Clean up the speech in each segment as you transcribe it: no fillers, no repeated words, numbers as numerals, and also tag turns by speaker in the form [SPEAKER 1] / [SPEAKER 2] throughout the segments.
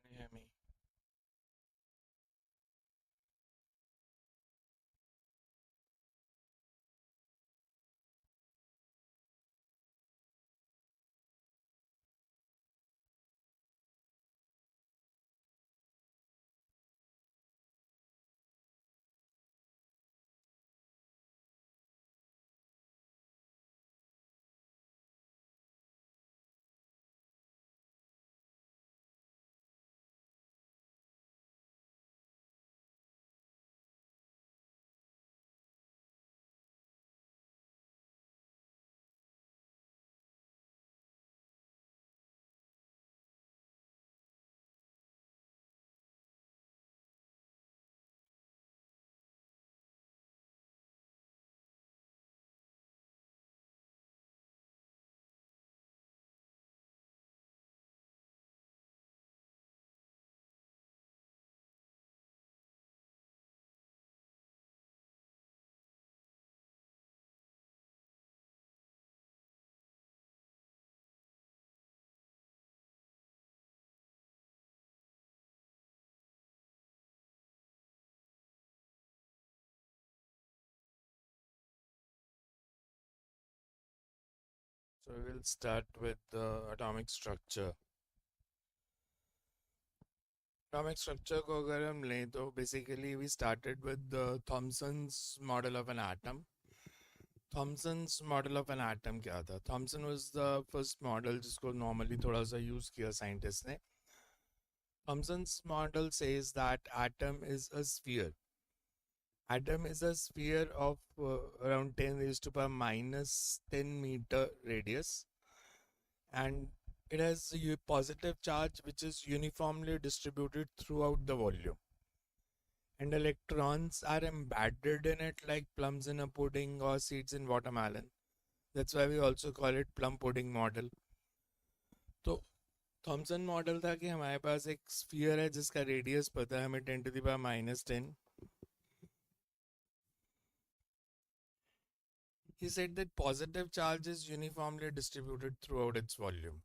[SPEAKER 1] Can you hear me? So we will start with the atomic structure. Atomic structure को अगर हम लें तो basically we started with the Thomson's model of an atom. Thomson's model of an atom क्या था? Thomson was the first model जिसको normally थोड़ा सा use किया scientist ने. Thomson's model says that atom is a sphere. Atom is a sphere of around 10 raised to power minus 10 meter radius, and it has a positive charge which is uniformly distributed throughout the volume, and electrons are embedded in it like plums in a pudding or seeds in watermelon. That's why we also call it plum pudding model. तो Thompson model था कि हमारे पास एक sphere है जिसका radius पता है हमें 10 to the power minus 10. He said that positive charge is uniformly distributed throughout its volume.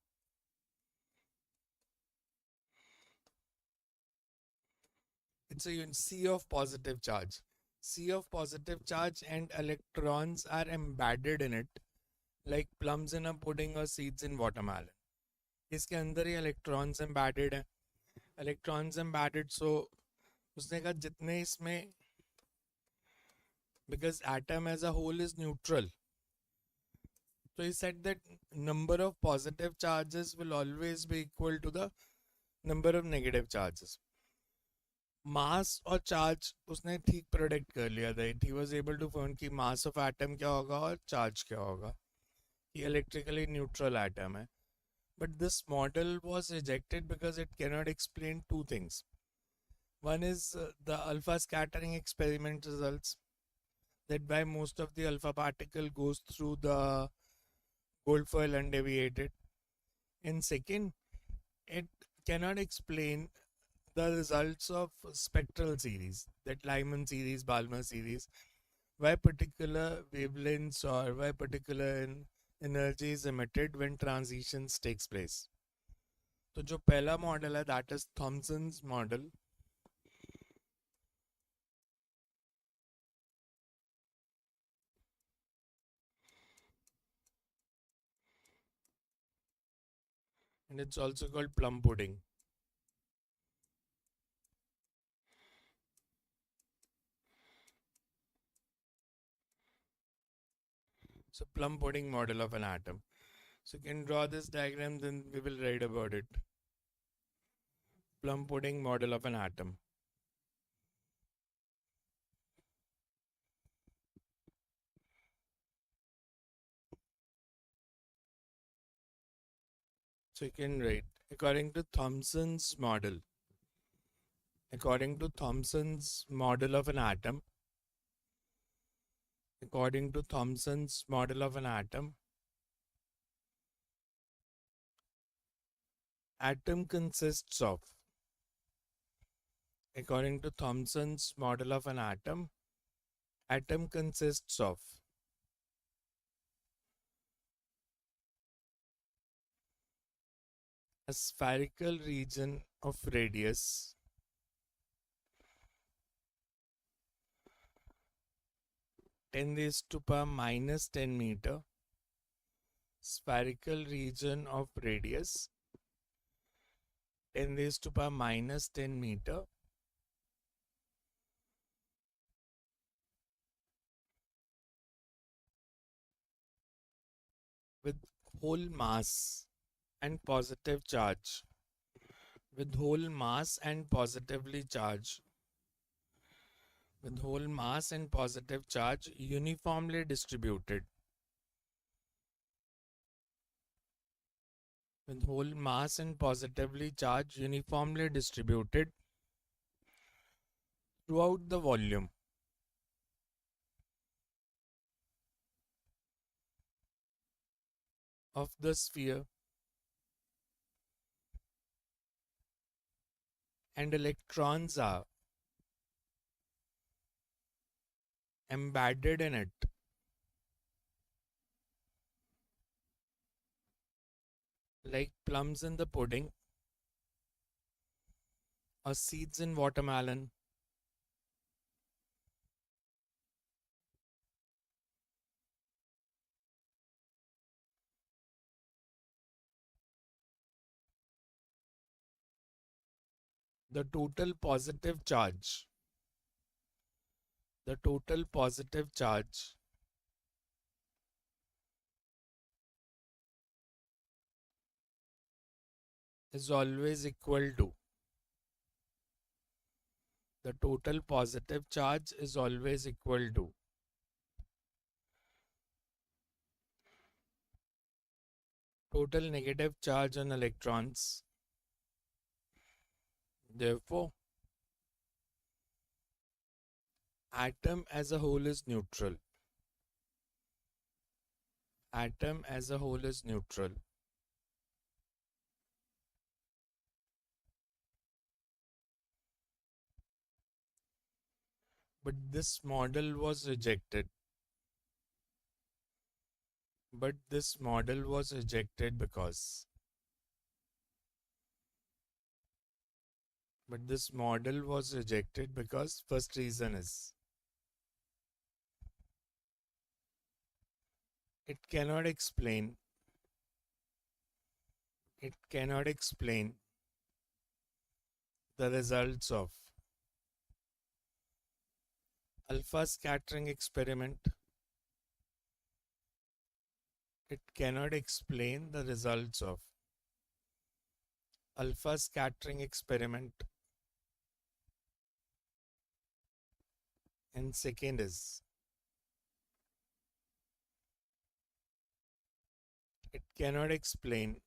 [SPEAKER 1] It's a sea of positive charge. Sea of positive charge, and electrons are embedded in it like plums in a pudding or seeds in watermelon. इसके अंदर ही electrons embedded हैं. Electrons embedded, so उसने कहा जितने इसमें, because atom as a whole is neutral, so he said that number of positive charges will always be equal to the number of negative charges. मास और charge उसने ठीक predict कर लिया था. He was able to find कि mass of atom क्या होगा और चार्ज क्या होगा. ये इलेक्ट्रिकली न्यूट्रल एटम है. But this model was rejected because it can not explain two things. One is the alpha scattering experiment results, that by most of the alpha particle goes through the gold foil undeviated. And second, it cannot explain the results of spectral series, that Lyman series, Balmer series, why particular wavelengths or why particular energy is emitted when transitions takes place. तो जो पहला model है that is Thomson's model. And it's also called plum pudding. So plum pudding model of an atom. So you can draw this diagram, then we will write about it. Plum pudding model of an atom. So you can write according to Thomson's model. According to Thomson's model of an atom. According to Thomson's model of an atom. Atom consists of. According to Thomson's model of an atom. Atom consists of. a spherical region of radius ten raised to power minus 10 meter, spherical region of radius 10 raised to power minus 10 meter with whole mass and positive charge, with whole mass and positively charged, with whole mass and positive charge uniformly distributed, with whole mass and positively charged uniformly distributed throughout the volume of the sphere, and electrons are embedded in it like plums in the pudding or seeds in watermelon. The total positive charge, the total positive charge is always equal to, the total positive charge is always equal to total negative charge on electrons. Therefore, atom as a whole is neutral. Atom as a whole is neutral. But this model was rejected. But this model was rejected because first reason is it cannot explain the results of alpha scattering experiment. It cannot explain the results of alpha scattering experiment. And second is it cannot explain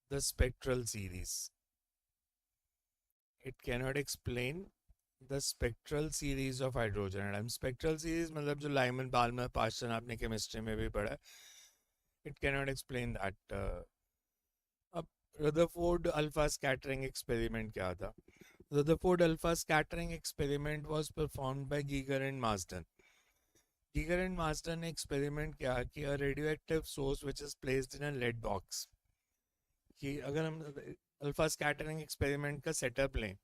[SPEAKER 1] the spectral series. It cannot explain the spectral series of hydrogen atoms. Spectral series मतलब जो Lyman, Balmer, Paschen आपने chemistry में भी पढ़ा. It cannot explain that. अब Rutherford alpha scattering experiment क्या था? Rutherford alpha scattering experiment was performed by Giger and Marsden. Giger and Marsden ने experiment किया कि a radioactive source which is placed in a lead box. कि अगर हम alpha scattering experiment का setup लें,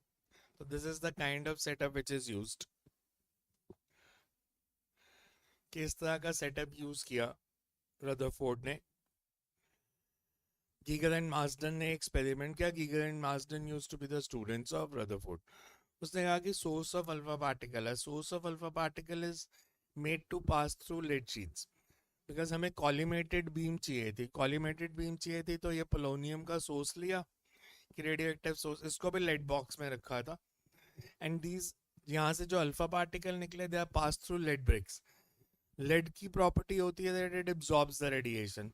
[SPEAKER 1] so this is the kind of setup which is used. किस तरह का setup use किया Rutherford ने? Giger and Marsden ने experiment किया. Giger and Marsden used to be the students of Rutherford. उसने कहा कि source of alpha particle है. Source of alpha particle is made to pass through lead sheets. Because हमें collimated beam चाहिए थी. Collimated beam चाहिए थी तो ये polonium का source लिया कि radioactive source, इसको भी lead box में रखा था. And these यहाँ से जो alpha particle निकले they are passed through lead bricks. Lead की property होती है that it absorbs the radiation.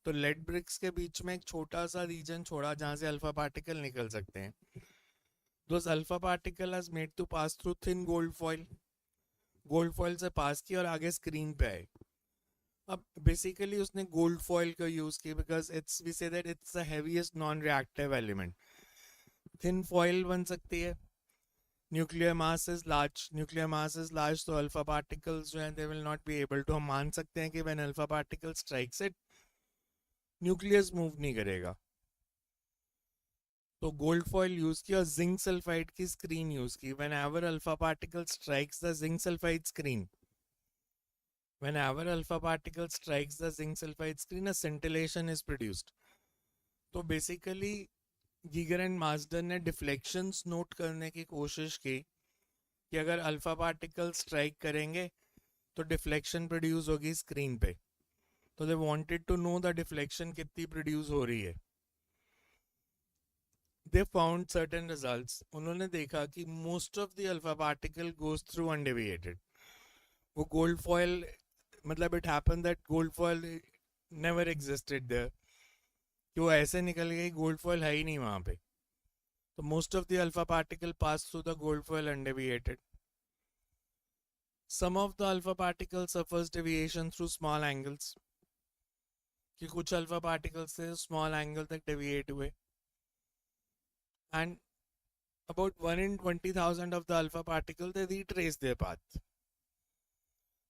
[SPEAKER 1] तो lead bricks के बीच में एक छोटा सा region छोड़ा जहाँ से alpha particle निकल सकते हैं. Those alpha particle is made to pass through thin gold foil. Gold foil से pass किया और आगे screen पे आए. अब basically उसने gold foil का use किया because we say that it's the heaviest non-reactive element. Thin foil बन सकती है. Nuclear mass is large, so alpha particles जो हैं they will not be able to, हम मान सकते हैं कि when alpha particle strikes it, nucleus move नहीं करेगा। तो गोल्ड फॉइल यूज किया, जिंक सल्फाइड की स्क्रीन यूज की। whenever alpha particle strikes the zinc sulfide screen, whenever alpha particle strikes the zinc sulfide screen, a scintillation is produced. तो basically Geiger and master ने deflections note करने की कोशिश की कि अगर अल्फा पार्टिकल स्ट्राइक करेंगे तो डिफ्लेक्शन प्रोड्यूस होगी स्क्रीन पे। तो they wanted to know the deflection कितनी प्रोड्यूस हो रही है। They found certain results. उन्होंने देखा कि most of the alpha particle goes through undeviated. वो गोल्ड फॉयल, मतलब it happen that gold foil never existed there, कि वो ऐसे निकल गई, गोल्ड फॉयल है ही नहीं वहां पे। तो most of the alpha particle pass through the gold foil undeviated. Some of the alpha particles suffers deviation through small angles, कि कुछ अल्फा पार्टिकल्स से स्मॉल एंगल तक डेविएट हुए। And about 1 in 20,000 of the alpha particle they retrace their path.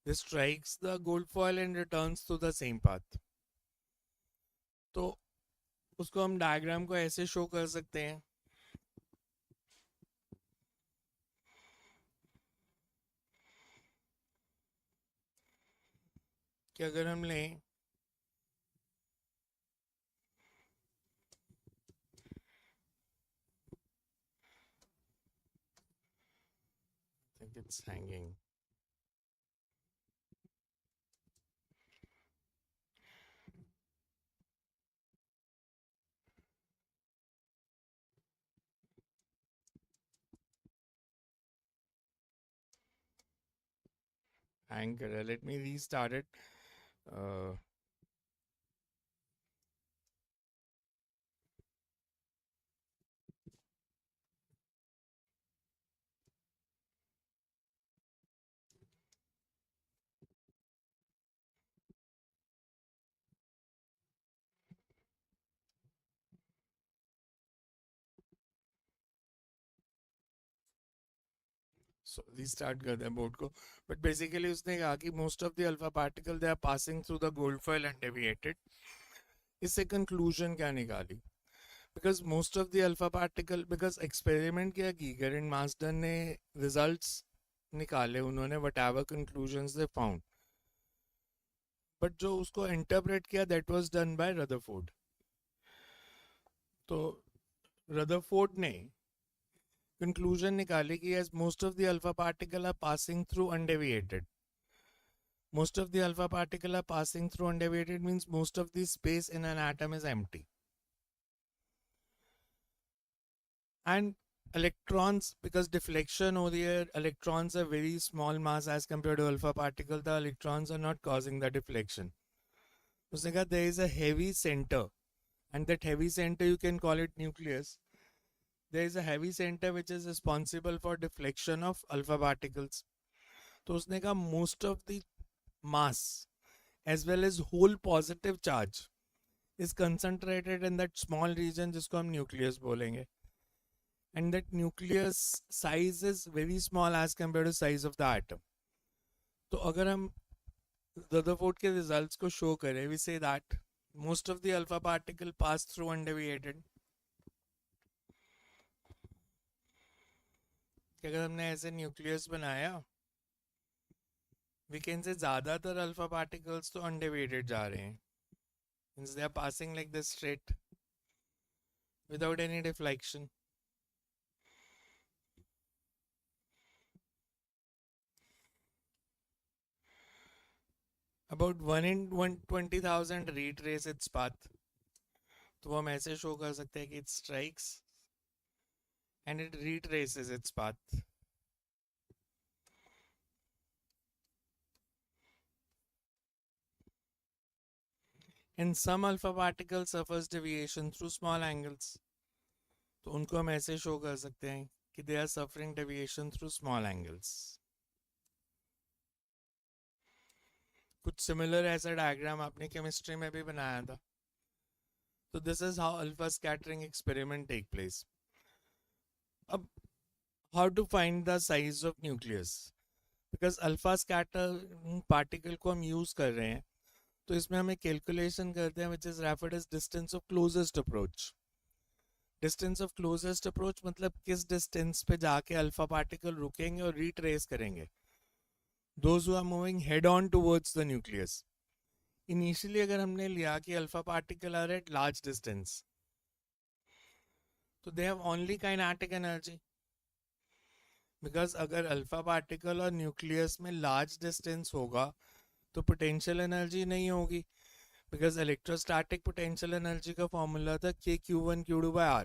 [SPEAKER 1] This strikes the gold foil and returns to the same path. तो उसको हम diagram को ऐसे शो कर सकते हैं कि अगर हम लें I think it's hanging. Hang कर रहा है. Let me restart it. Uh, So restart कर दें बोर्ड को. But basically उसने कहा कि most of the alpha particle they are passing through the gold foil and deviated. इससे conclusion क्या निकाली? Because most of the alpha particle, because experiment किया गीगर एंड मास्टर ने results निकाले उन्होंने, whatever conclusions they found. But जो उसको interpret किया that was done by Rutherford. तो Rutherford ने conclusion निकाली कि as most of the alpha particle are passing through undeviated. Most of the alpha particle are passing through undeviated means most of the space in an atom is empty. And electrons, because deflection over here, electrons are very small mass as compared to alpha particle, the electrons are not causing the deflection. उसने कहा there is a heavy center, and that heavy center you can call it nucleus. There is a heavy center which is responsible for deflection of alpha particles. तो उसने कहा most of the mass as well as whole positive charge is concentrated in that small region जिसको हम nucleus बोलेंगे. And that nucleus size is very small as compared to size of the atom. तो अगर हम Rutherford के results को show करें, we say that most of the alpha particle pass through undeviated. कि अगर हमने ऐसे nucleus बनाया, we can say ज़्यादातर alpha particles तो undeviated जा रहे हैं. Means they are passing like this straight without any deflection. About 1 in 120,000 retrace its path. तो हम ऐसे शो कर सकते हैं कि it strikes and it retraces its path. And some alpha particles suffers deviation through small angles. तो उनको हम ऐसे शो कर सकते हैं कि they are suffering deviation through small angles. कुछ सिमिलर ऐसा डायग्राम आपने केमिस्ट्री में भी बनाया था. So this is how alpha scattering experiment take place. अब how to find the size of nucleus? Because alpha scatter particle को हम use कर रहे हैं, तो इसमें हम एक कैलकुलेशन करते हैं which is referred as distance of closest approach. Distance of closest approach मतलब किस डिस्टेंस पे जाके अल्फा पार्टिकल रुकेंगे और रीट्रेस करेंगे. Those who are moving head on towards the nucleus. Initially अगर हमने लिया कि alpha particle are at large distance, तो they have only kinetic energy. Because अगर अल्फा पार्टिकल और न्यूक्लियस में लार्ज डिस्टेंस होगा तो पोटेंशियल एनर्जी नहीं होगी. बिकॉज इलेक्ट्रोस्टैटिक पोटेंशियल एनर्जी का फॉर्मूला था Q1 Q2/R.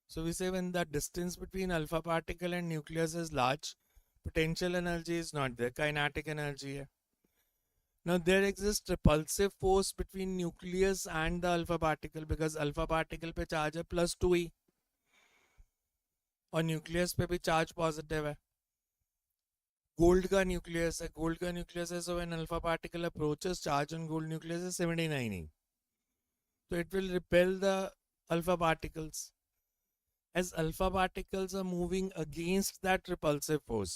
[SPEAKER 1] So we say when the distance between alpha particle and nucleus is large, potential energy is not there, kinetic energy है. Now there exists repulsive force between nucleus and the alpha particle because alpha particle पे charge है +2e और nucleus पे भी charge positive है. Gold का nucleus है, gold का nucleus है, so when alpha particle approaches, charge on gold nucleus is 79e. So it will repel the alpha particles. As alpha particles are moving against that repulsive force,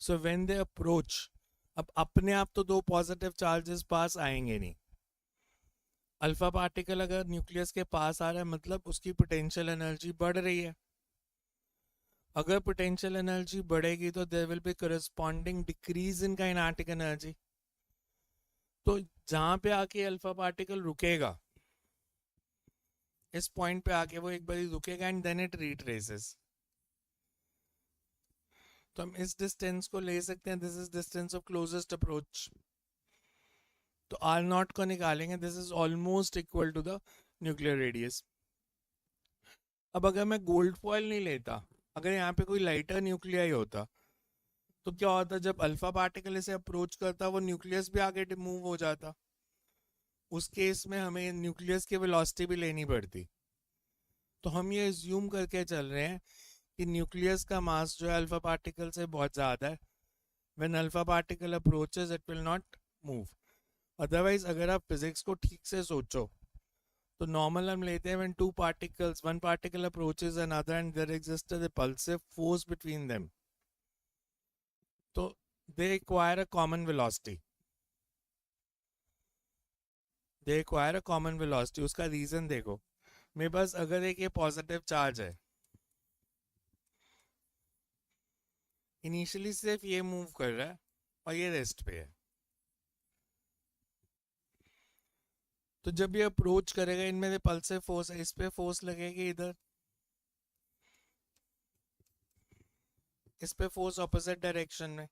[SPEAKER 1] so when they approach, अब अपने आप तो दो positive charges पास आएंगे नहीं. Alpha particle अगर nucleus के पास आ रहा है मतलब उसकी पोटेंशियल एनर्जी बढ़ रही है. अगर पोटेंशियल एनर्जी बढ़ेगी तो there will be corresponding decrease in kinetic energy. तो जहां पे आके अल्फा पार्टिकल रुकेगा, इस पॉइंट पे आके वो एक बार रुकेगा एंड देन इट रिट्रेसेस. तो हम इस डिस्टेंस को ले सकते हैं, this is distance of closest approach. तो आर नॉट को निकालेंगे, this is almost equal to the nuclear radius. अब अगर मैं गोल्ड फॉइल नहीं लेता, अगर यहाँ पे कोई लाइटर न्यूक्लियाई होता, तो क्या होता, जब अल्फा पार्टिकल इसे अप्रोच करता वो न्यूक्लियस भी आगे मूव हो जाता. उस केस में हमें न्यूक्लियस की वेलोसिटी भी लेनी पड़ती. तो हम ये एज्यूम करके चल रहे हैं कि न्यूक्लियस का मास जो है अल्फा पार्टिकल से बहुत ज़्यादा है. When alpha particle approaches it will not move. Otherwise अगर आप फिजिक्स को ठीक से सोचो तो नॉर्मल हम लेते हैं when two particles, one particle approaches another and there exist a repulsive force between them, तो they acquire a common velocity. They acquire a common velocity. उसका रीजन देखो, मेरे पास अगर एक ये पॉजिटिव चार्ज है, इनिशियली सिर्फ ये मूव कर रहा है और ये रेस्ट पे है, तो जब ये अप्रोच करेगा इनमें रिपल्सिव फोर्स है, इस पे फोर्स लगेगी इधर, इस पे फोर्स ऑपोजिट डायरेक्शन में,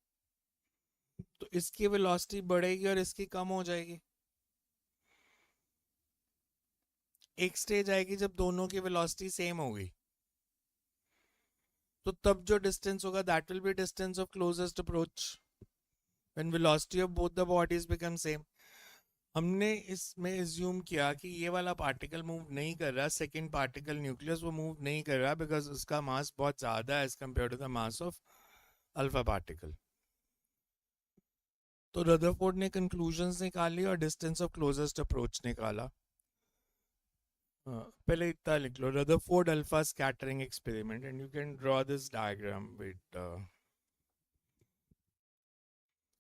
[SPEAKER 1] तो इसकी वेलोसिटी बढ़ेगी और इसकी कम हो जाएगी. एक स्टेज आएगी जब दोनों की वेलोसिटी सेम होगी, तो तब जो डिस्टेंस होगा that will be distance of closest approach when velocity of both the bodies become same. हमने इसमें एज्यूम किया कि ये वाला पार्टिकल मूव नहीं कर रहा, सेकंड पार्टिकल न्यूक्लियस वो मूव नहीं कर रहा बिकॉज उसका मास बहुत ज़्यादा है as compare to the mass of alpha particle. तो रदरफोर्ड ने कंक्लूजन्स निकाली और डिस्टेंस ऑफ क्लोजेस्ट अप्रोच निकाला. पहले इतना लिख लो, Rutherford alpha scattering experiment, and you can draw this diagram with,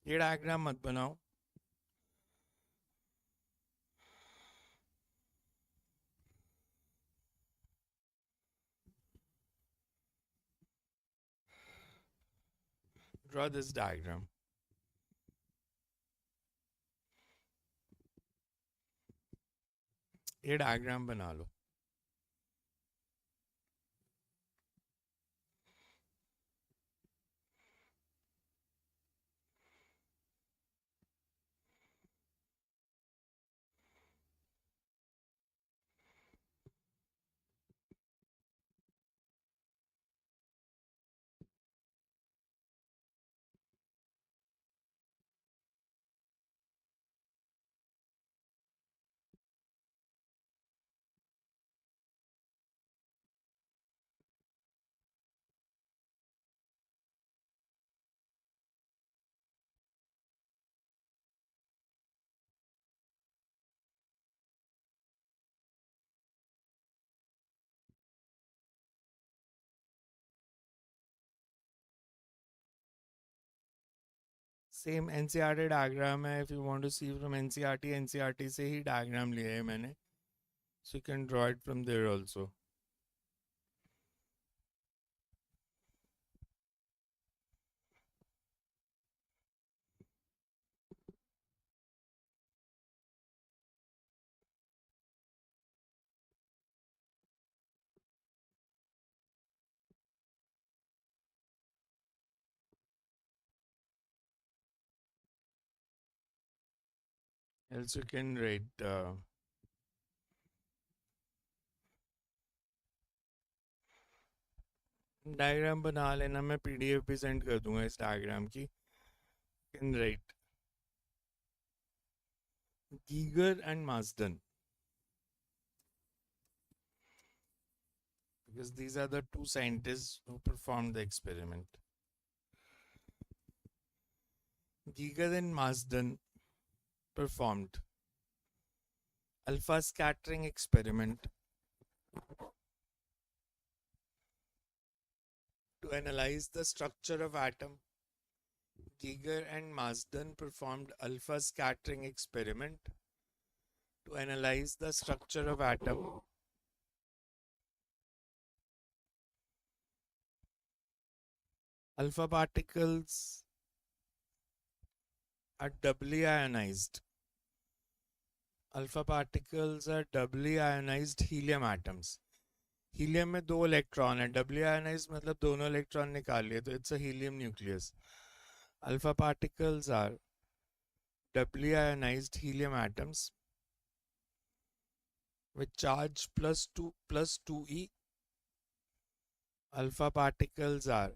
[SPEAKER 1] ये डायग्राम मत बनाओ, draw this diagram. ये डायग्राम बना लो. सेम एनसीईआरटी डायग्राम है. If you want to see from NCERT से ही डायग्राम लिए है मैंने. So you can draw it from there also. Else you can write diagram बना लेना. मैं पीडीएफ भी सेंड कर दूंगा इस डायग्राम की. Can write Geiger and Marsden, because these are the two scientists who performed the experiment. Geiger and Marsden performed alpha scattering experiment to analyze the structure of atom. Geiger and Marsden performed alpha scattering experiment to analyze the structure of atom. Alpha particles are doubly ionized. Alpha particles are doubly ionized helium atoms. Helium में 2 electron है. W ionise मतलब दोनों electron निकाल लिए, तो it's a helium nucleus. Alpha particles are doubly ionized helium atoms with charge plus 2e. Alpha particles are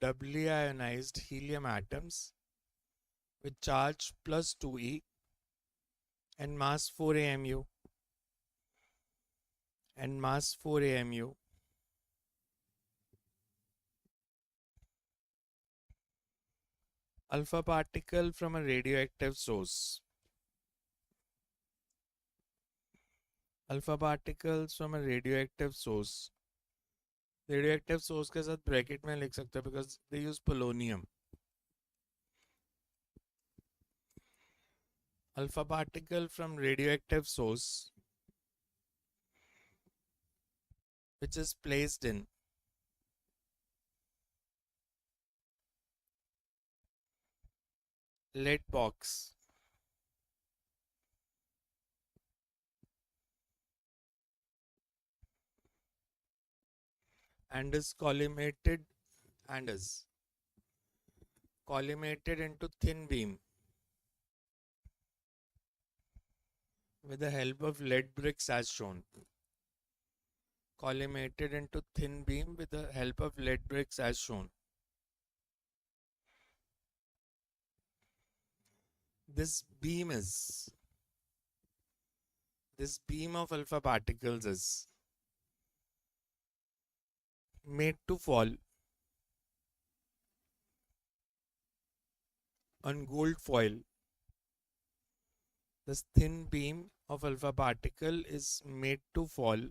[SPEAKER 1] doubly ionized helium atoms with charge plus 2e and mass 4 amu. And mass 4 amu. Alpha particle from a radioactive source. Alpha particles from a radioactive source. Radioactive source के साथ bracket में लिख सकते हैं because they use polonium. Alpha particle from radioactive source which is placed in lead box and is collimated into thin beam with the help of lead bricks as shown. Collimated into thin beam with the help of lead bricks as shown. This beam of alpha particles is made to fall on gold foil. This thin beam of alpha particle is made to fall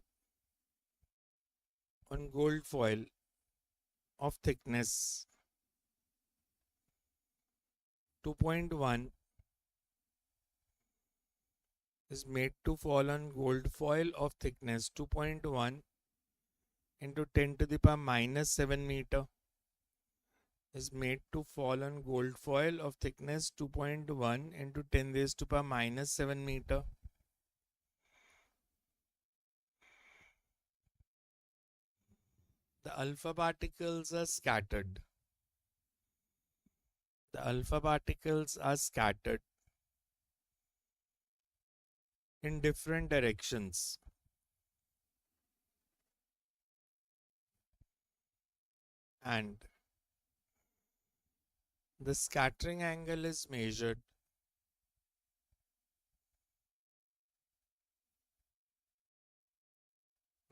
[SPEAKER 1] on gold foil of thickness 2.1 is made to fall on gold foil of thickness 2.1 into 10 to the power minus 7 meter is made to fall on gold foil of thickness 2.1 into 10 raised to power minus 7 meter. The alpha particles are scattered. The alpha particles are scattered in different directions. And the scattering angle is measured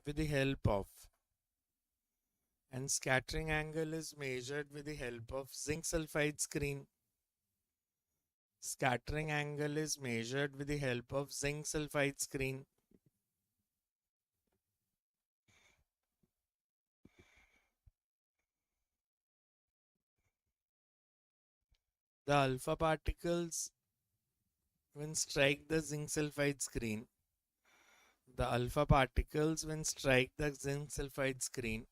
[SPEAKER 1] with the help of scattering angle is measured with the help of zinc sulfide screen. Scattering angle is measured with the help of zinc sulfide screen. The alpha particles when strike the zinc sulfide screen, the alpha particles when strike the zinc sulfide screen,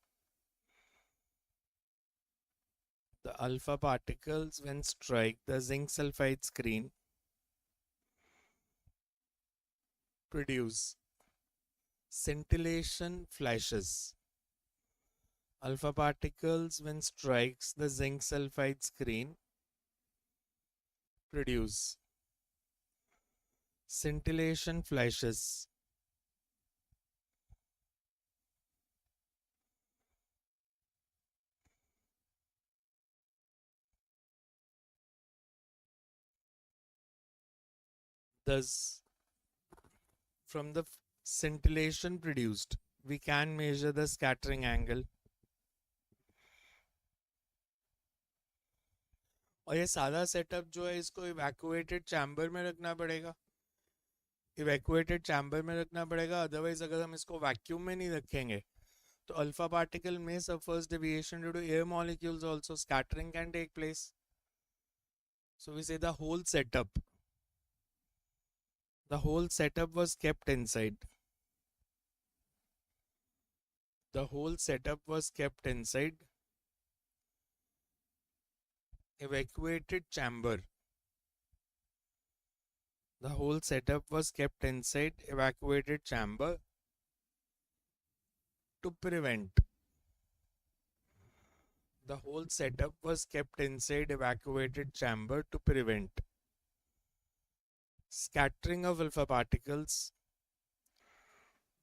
[SPEAKER 1] the alpha particles when strike the zinc sulfide screen produce scintillation flashes. Alpha particles when strikes the zinc sulfide screen produce scintillation flashes. Thus, from the scintillation produced, we can measure the scattering angle. और ये सादा setup जो है इसको evacuated chamber में रखना पड़ेगा, evacuated chamber में रखना पड़ेगा, अदरवाइज अगर हम इसको वैक्यूम में नहीं रखेंगे तो अल्फा पार्टिकल में suffers deviation due to air molecules also, scattering can take place. So we say the whole setup was kept inside. The whole setup was kept inside evacuated chamber. The whole setup was kept inside evacuated chamber to prevent. The whole setup was kept inside evacuated chamber to prevent scattering of alpha particles.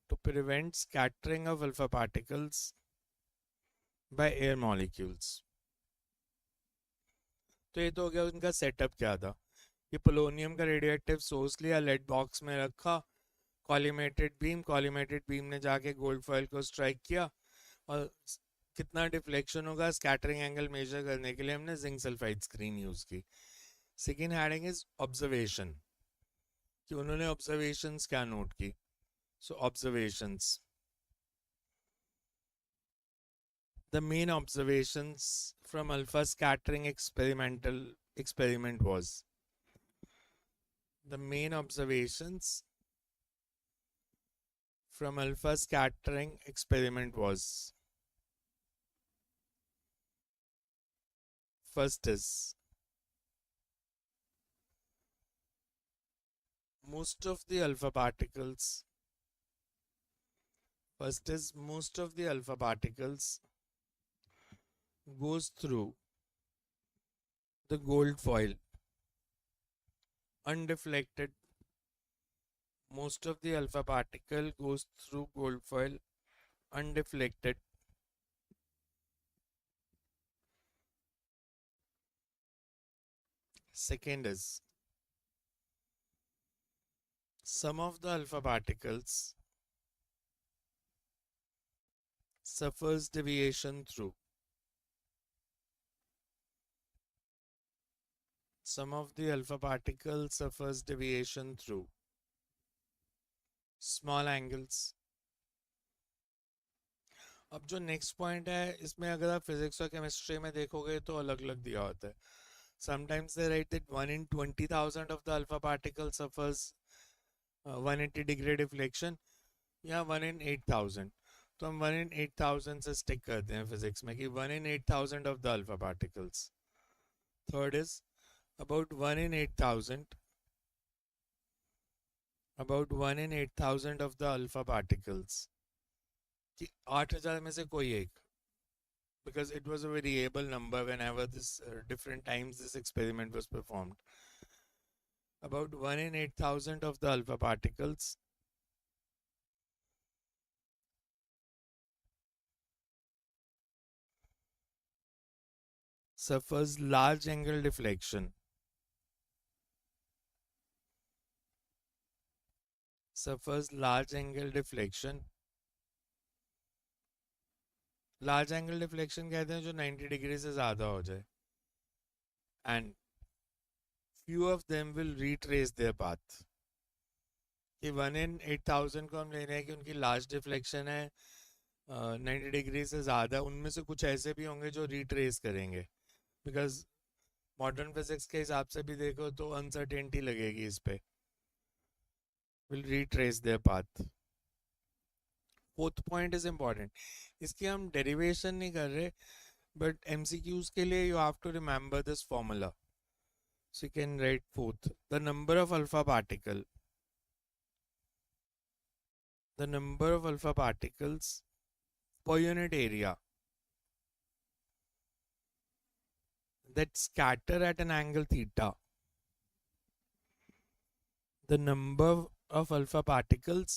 [SPEAKER 1] To prevent scattering of alpha particles by air molecules. तो ये तो हो गया उनका setup क्या था. ये polonium का रेडियोएक्टिव सोर्स लिया, लेड बॉक्स में रखा, कॉलिमेटेड बीम ने जाके गोल्ड फॉइल को स्ट्राइक किया और कितना डिफ्लेक्शन होगा स्कैटरिंग एंगल मेजर करने के लिए हमने जिंक सल्फाइड स्क्रीन यूज की. सेकेंड हेडिंग इज ऑब्जर्वेशन, कि उन्होंने ऑब्जर्वेशंस क्या नोट की. सो observations, the main observations from alpha scattering experiment was, the main observations from alpha scattering experiment was, first is most of the alpha particles goes through the gold foil undeflected. Most of the alpha particle goes through gold foil undeflected. Second is some of the alpha particles suffers deviation through. Some of the alpha particles suffers deviation through small angles. अब जो next point है इसमें अगर आप physics और chemistry में देखोगे तो अलग अलग दिया होता है. Sometimes they write that 1 in 20,000 of the alpha particle suffers 180 degree deflection, या 1 in 8,000. तो हम 1 in 8,000 से स्टिक करते हैं फिजिक्स में कि 1 in 8,000 of the alpha particles. Third is about 1 in 8,000 of the alpha particles, कि 8,000 में से कोई एक, because it was a variable number whenever this different times this experiment was performed. About 1 in 8,000 of the alpha particles suffers large angle deflection. Large angle deflection कहते हैं जो 90 degree से ज़्यादा हो जाए. And few of them will retrace their path. कि 1 in 8,000 को हम ले रहे हैं कि उनकी लार्ज डिफ्लेक्शन है 90 डिग्री से ज़्यादा, उनमें से कुछ ऐसे भी होंगे जो रिट्रेस करेंगे, बिकॉज मॉडर्न फिजिक्स के हिसाब से भी देखो तो अनसर्टेनिटी लगेगी इस पे. Will retrace there path. Fourth point is important. इसकी हम डेरिवेशन नहीं कर रहे, बट एमसीक्यूज के लिए you have to remember this formula. So you can write fourth. The number of alpha particles per unit area that scatter at an angle theta. The number of alpha particles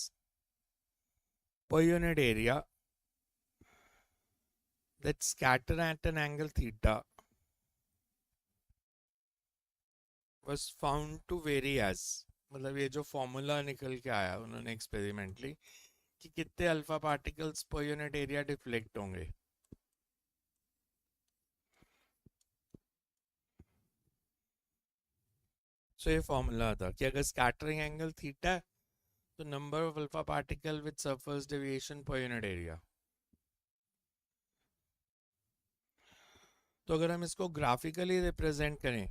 [SPEAKER 1] per unit area that scatter at an angle theta was found to vary as. मतलब ये जो formula निकल के आया उन्होंने experimentally कि कितने alpha particles per unit area deflect होंगे. सो ये फॉर्मूला था कि अगर स्कैटरिंग एंगल थीटा है तो number of alpha particle with surface deviation per unit area. तो अगर हम इसको ग्राफिकली रिप्रेजेंट करें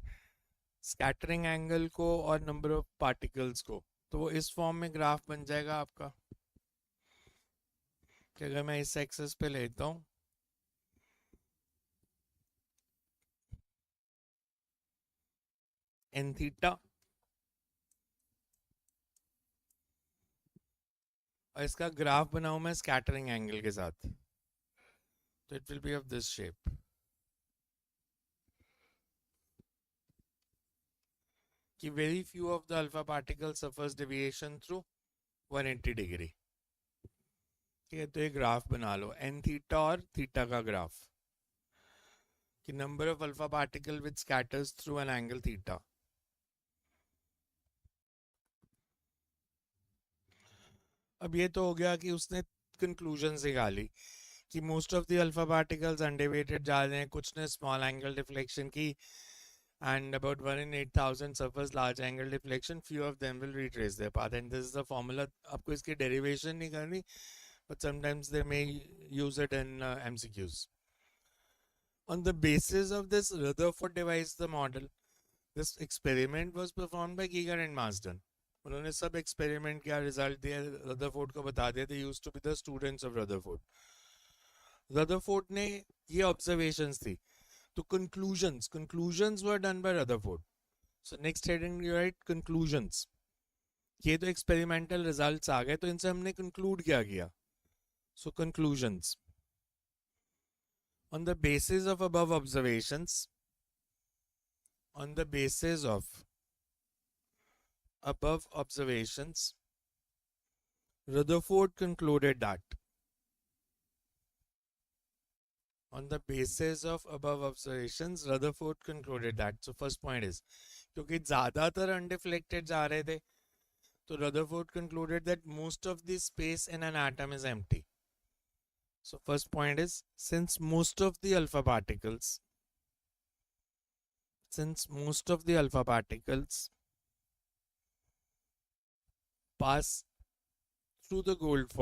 [SPEAKER 1] स्कैटरिंग एंगल को और नंबर ऑफ पार्टिकल्स को, तो वो इस फॉर्म में ग्राफ बन जाएगा आपका. कि अगर मैं इस एक्सिस पे लेता हूं एन थीटा और इसका ग्राफ बनाऊं मैं स्कैटरिंग एंगल के साथ, तो it will be of this shape. कि very few of the alpha particles suffers deviation through 180 degree. ठीक है, तो ये ग्राफ बना लो एन थीटा और थीटा का ग्राफ कि number of alpha particle which scatters through an angle theta. अब ये तो हो गया कि उसने कंक्लूजन निकाली कि most of the alpha particles undeviated जा रहे हैं, कुछ ने स्मॉल एंगल डिफ्लेक्शन की, and about 1 in 8,000 suffers large angle deflection. Few of them will retrace their path, and this is the formula. आपको इसकी derivation नहीं करनी, but sometimes they may use it in MCQs. On the basis of this, Rutherford devised the model. This experiment was performed by Giger and Marsden. उन्होंने सब experiment किया, result दिया, Rutherford को बता दिया. They used to be the students of Rutherford. Rutherford ने ये observations थी. तो conclusions were done by Rutherford. So next heading you write conclusions. ये तो experimental results आ गए, तो इनसे हमने conclude क्या किया. So conclusions. On the basis of above observations, Rutherford concluded that. On the basis of above observations, Rutherford concluded that. So first point is, क्योंकि ज़्यादातर undeflected जा रहे थे, तो Rutherford concluded that most of the space in an atom is empty. So first point is, since most of the alpha particles pass through the gold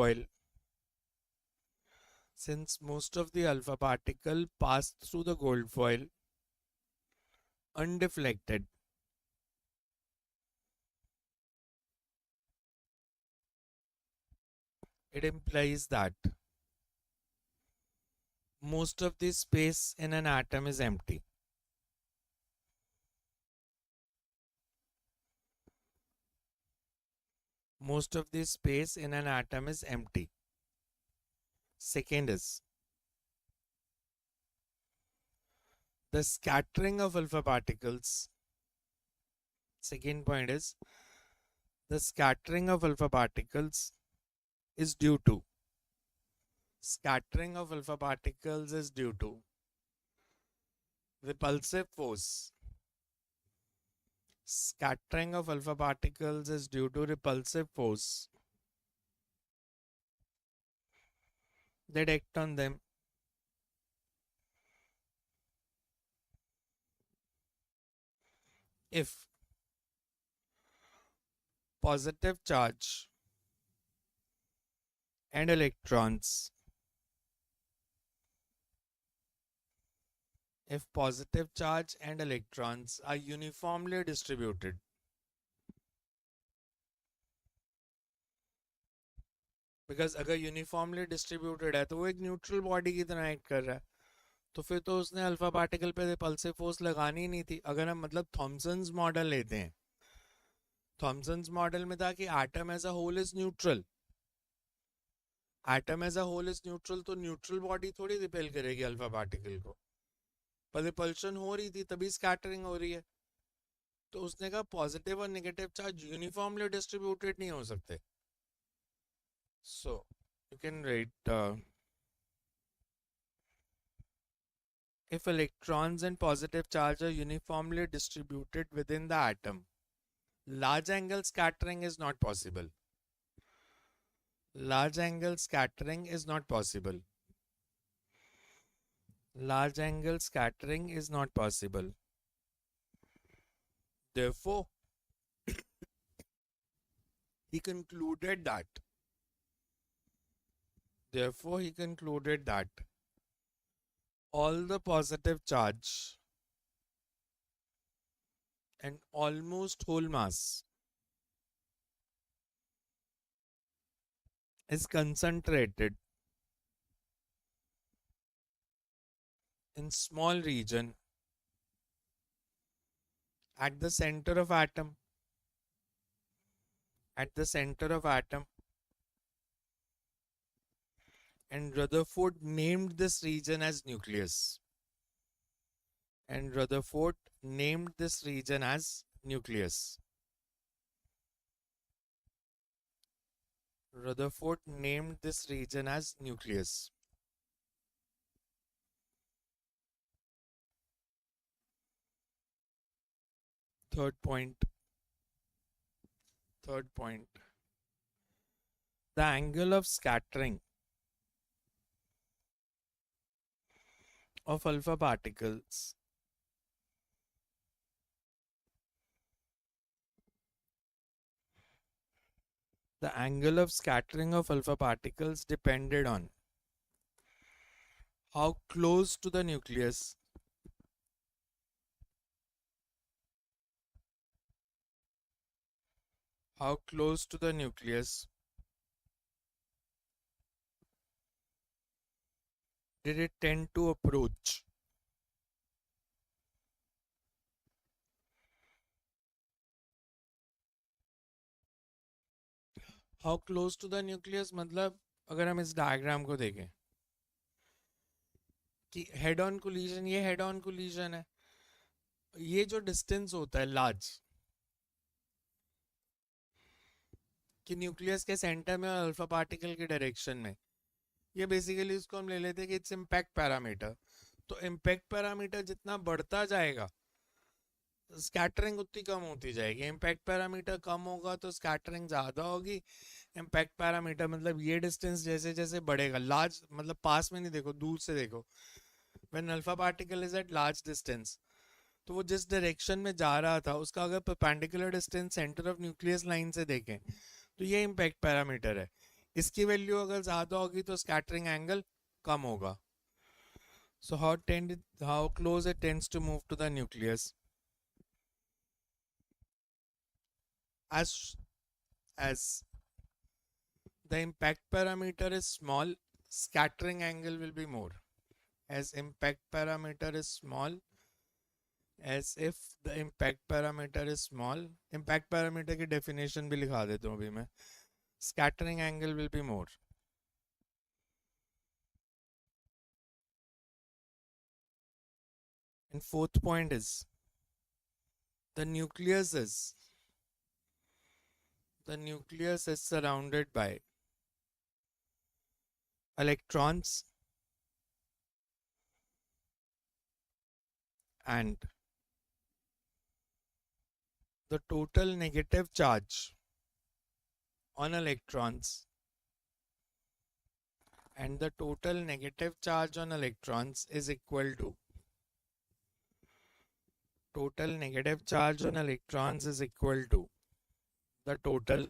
[SPEAKER 1] foil, undeflected, it implies that most of the space in an atom is empty. Most of the space in an atom is empty. Second is, the scattering of alpha particles. Second point is, the scattering of alpha particles is due to. Scattering of alpha particles is due to repulsive force. Scattering of alpha particles is due to repulsive force that act on them. If positive charge and electrons if positive charge and electrons are uniformly distributed. Because अगर uniformly distributed है तो वो एक neutral body की तरह act कर रहा है, तो फिर तो उसने अल्फा पार्टिकल पे पल्सिव फोर्स लगानी ही नहीं थी. अगर हम मतलब थॉमसन्स मॉडल लेते हैं, थॉमसन्स मॉडल में था कि atom as a whole is neutral. Atom as a whole is neutral, तो न्यूट्रल बॉडी थोड़ी रिपेल करेगी अल्फा पार्टिकल को. पर रिपल्शन हो रही थी तभी स्कैटरिंग हो रही है. तो उसने कहा पॉजिटिव और नेगेटिव चार्ज यूनिफॉर्मली डिस्ट्रीब्यूटेड नहीं हो सकते. So you can right if electrons and positive charge are uniformly distributed within the atom, large angle scattering is not possible. Large angle scattering is not possible. Large angle scattering is not possible. Therefore, he concluded that. Therefore, he concluded that all the positive charge and almost whole mass is concentrated in small region at the center of atom. At the center of atom. And Rutherford named this region as nucleus. And Rutherford named this region as nucleus. Rutherford named this region as nucleus. Third point. The angle of scattering of alpha particles depended on how close to the nucleus did it tend to approach. How close to the nucleus मतलब अगर हम इस diagram को देखें कि head on collision, ये head on collision है, ये जो डिस्टेंस होता है लार्ज कि न्यूक्लियस के सेंटर में और अल्फा पार्टिकल के डायरेक्शन में, ये बेसिकली इसको हम ले लेते हैं कि इट्स इम्पैक्ट पैरामीटर. तो इम्पैक्ट पैरामीटर जितना बढ़ता जाएगा स्कैटरिंग उतनी कम होती जाएगी. इम्पैक्ट पैरामीटर कम होगा तो स्कैटरिंग ज़्यादा होगी. इम्पैक्ट पैरामीटर मतलब ये डिस्टेंस जैसे जैसे बढ़ेगा, लार्ज मतलब पास में नहीं देखो, दूर से देखो, when alpha particle is eight large distance, तो वो जिस डायरेक्शन में जा रहा था उसका अगर perpendicular distance centre of nucleus line से देखें तो ये इम्पैक्ट पैरामीटर है. इसकी वैल्यू अगर ज़्यादा होगी तो स्कैटरिंग एंगल कम होगा. So how close it tends to move to the nucleus. As the impact parameter is small, scattering angle will be more. As impact parameter is small, as if the impact parameter is small, impact parameter की definition भी लिखा देता हूँ अभी मैं. Scattering angle will be more. And fourth point is the nucleus is surrounded by electrons and the total negative charge on electrons is equal to the total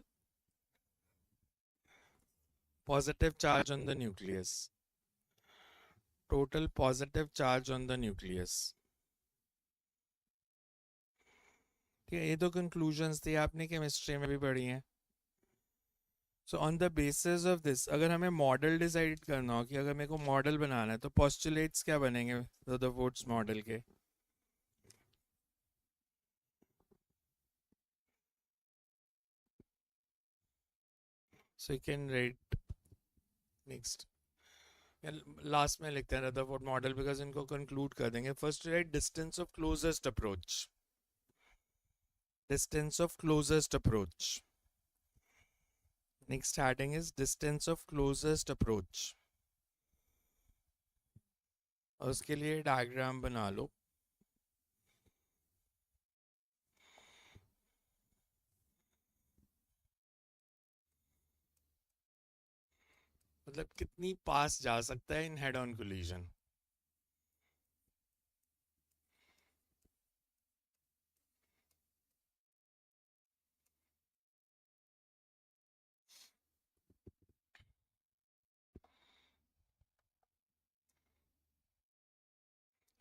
[SPEAKER 1] positive charge on the nucleus. total positive charge on the nucleus. ठीक है, ये तो conclusions थी, आपने chemistry में भी पढ़ी हैं. So on the basis of this, अगर हमें मॉडल डिसाइड करना हो कि अगर मेरे को मॉडल बनाना है तो पोस्टुलेट्स क्या बनेंगे रदरफोर्ड्स मॉडल के? So you can right next, last में लिखते हैं रदरफोर्ड मॉडल बिकॉज इनको कंक्लूड कर देंगे. First right distance of closest approach. Distance of closest approach. Next heading is distance of closest approach. और उसके लिए डायग्राम बना लो. मतलब कितनी पास जा सकता है इन हेड ऑन कोलिजन.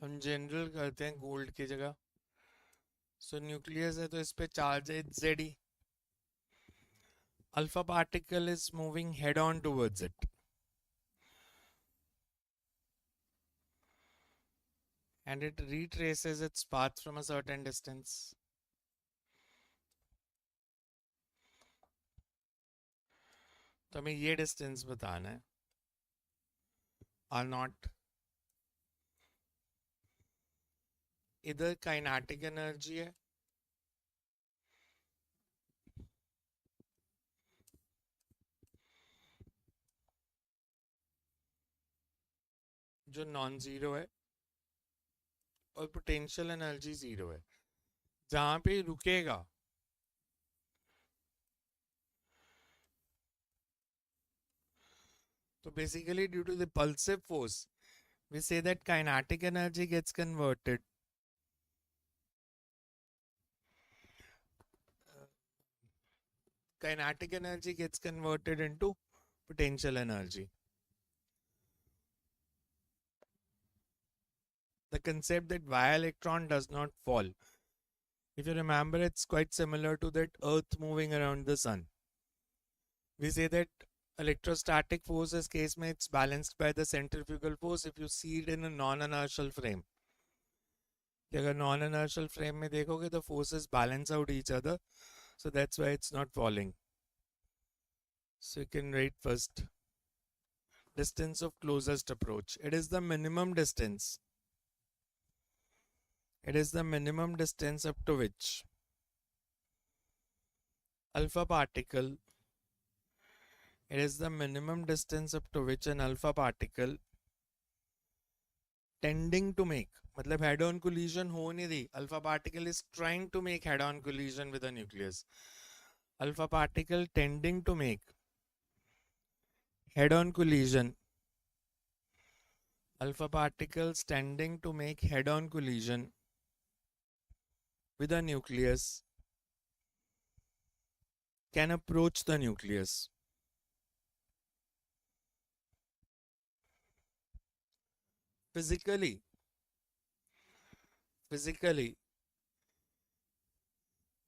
[SPEAKER 1] हम जनरल करते हैं गोल्ड की जगह. सो न्यूक्लियस है तो इस पे चार्ज है Z. Alpha particle is moving head on towards it and it retraces its path from a certain distance. तो हमें ये डिस्टेंस बताना है. R naught. इधर काइनेटिक एनर्जी है, जो नॉन जीरो है, और पोटेंशियल एनर्जी जीरो है. जहां पे रुकेगा तो basically due to the repulsive force we say that kinetic energy gets converted into potential energy. The concept that why electron does not fall, if you remember, it's quite similar to that earth moving around the sun. We say that electrostatic force is case में it's balanced by the centrifugal force if you see it in a non-inertial frame. अगर non-inertial frame में देखोगे the forces balance out each other, so that's why it's not falling. So you can write first distance of closest approach. It is the minimum distance. It is the minimum distance up to which alpha particle. It is the minimum distance up to which an alpha particle tending to make, मतलब head on collision हो नहीं रही, alpha particle is trying to make head on collision with a nucleus. Alpha particle tending to make head on collision. Alpha particles tending to make head on collision with a nucleus can approach the nucleus. Physically,